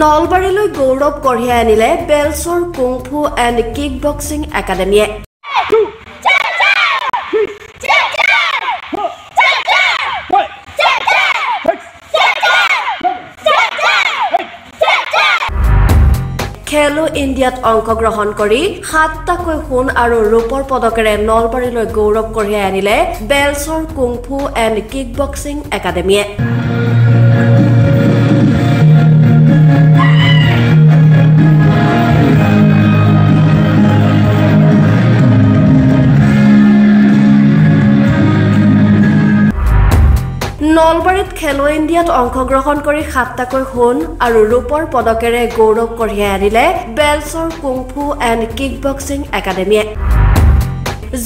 নলবাৰীলৈ গৌৰৱ কঢ়িয়াই আনিলে বেলচৰ kung fu and kick boxing একাডেমীয়ে। খেলো ইণ্ডিয়াত অংশগ্ৰহণ কৰি 7টাকৈ সোণ আৰু ৰূপৰ পদকেৰে নলবাৰীলৈ গৌৰৱ কঢ়িয়াই আনিলে বেলচৰ কুংফু এণ্ড কিক বক্সিং একাডেমীয়ে। নলবাৰীত খেলো ইণ্ডিয়াত অংশগ্ৰহণ কৰি 7টাকৈ সোণ আৰু ৰূপৰ পদকেৰে গৌৰৱ কঢ়িয়াই আনিলে বেলচৰ কুংফু এণ্ড কিক বক্সিং একাডেমীয়ে।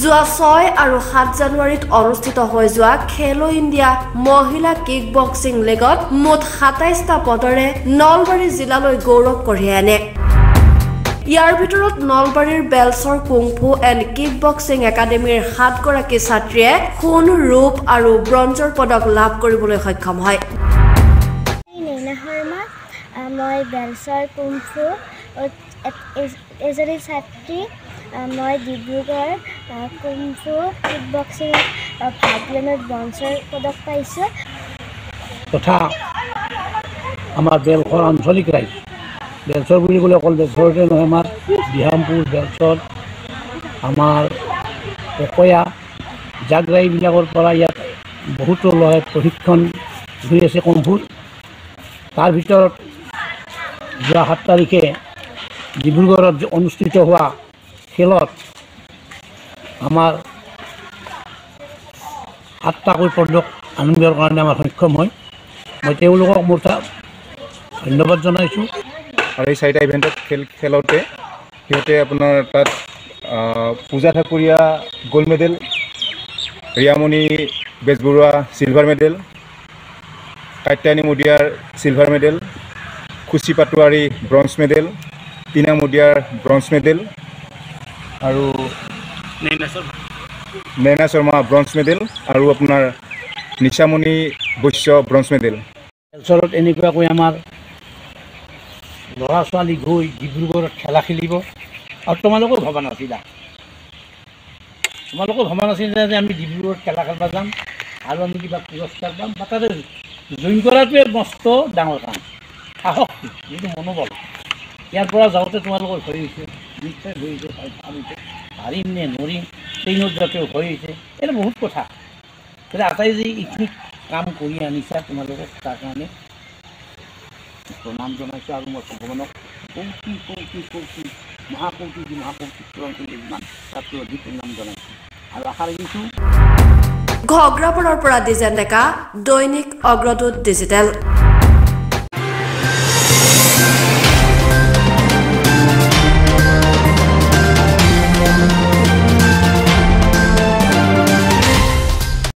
যোৱা 6 আৰু 7 জানুৱাৰীত অনুষ্ঠিত হৈ যোৱা খেলো ইণ্ডিয়া মহিলা কিক বক্সিং লীগত মুঠ 27টা পদৰে নলবাৰী জিলালৈ গৌৰৱ কঢ়িয়াই আনে। ইয়াৰ ভিতৰত নলবাৰীৰ বেলচৰ কুংফু এণ্ড কিক বক্সিং একাডেমীৰ 7গৰাকী ছাত্ৰীয়ে সোণ, ৰূপ আৰু ব্ৰঞ্জৰ পদক লাভ কৰিবলৈ সক্ষম হয়। মই বেলচৰ কুংফু এজনী ছাত্ৰী। মই ডিব্ৰুগড় কুংফু কিক বক্সিঙত ভাগ লৈ মই ব্ৰঞ্জৰ পদক পাইছোঁ। তথা আমাৰ বেলচৰ আঞ্চলিক ৰাইজ বেলচৰ বুলি ক'লে অকল বেলচৰতে নহয়, আমাৰ বিহামপুৰ, বেলচৰ, আমাৰ ককয়া, জাগৰাইবিলাকৰ পৰা ইয়াত বহুতো ল'ৰাই প্ৰশিক্ষণ হৈ আছে কুংফুৰ। তাৰ ভিতৰত যোৱা 7 তাৰিখে ডিব্ৰুগড়ত অনুষ্ঠিত হোৱা খেলত আমাৰ 8টাকৈ পদক আনিবৰ কাৰণে আমাৰ সক্ষম হয়। মই তেওঁলোকক মোৰ ধন্যবাদ জনাইছোঁ। আৰু এই 4টা ইভেণ্টত খেলতে সিহঁতে আপোনাৰ তাত Puja Thakuria gold medal, Riyamoni Bezbaruah silver medal, Katyayani Mudiar silver medal, Khushi Patowary bronze medal, Tina Mudiar bronze medal আৰু নয়না শৰ্মা ব্ৰঞ্জ মেডেল আৰু আপোনাৰ নিশামণি বৈশ্য ব্ৰঞ্জ মেডেল। বেলচৰত এনেকুৱাকৈ আমাৰ ল'ৰা ছোৱালী গৈ ডিব্ৰুগড়ত খেলা খেলিব আৰু তোমালোকেও ভবা নাছিলা যে আমি ডিব্ৰুগড়ত খেলা খেলিব যাম আৰু আমি কিবা পুৰস্কাৰ পাম বা তাতে জইন কৰাটোৱে মস্ত ডাঙৰ কাম। সাহস যিটো মনোবল ইয়াৰ পৰা যাওঁতে তোমালোকৰ ভয় হৈছে, নিশ্চয় ভয় হৈছে, পাৰিম নে নৰিম ট্ৰেইনত যাওঁতেও ভয় হৈছে। এইটো বহুত কথা। গতিকে আটাই যে এইখিনি কাম কৰি আনিছা তোমালোকক তাৰ কাৰণে প্ৰণাম জনাইছোঁ আৰু মই ভগৱানক কৌটি মহাকৌটি যিমান তাতকৈ অধিক প্ৰণাম জনাইছোঁ আৰু আশা ৰাখিছোঁ। ঘগ্ৰাপাৰাৰ পৰা দিজেন ডেকা, দৈনিক অগ্ৰদূত ডিজিটেল।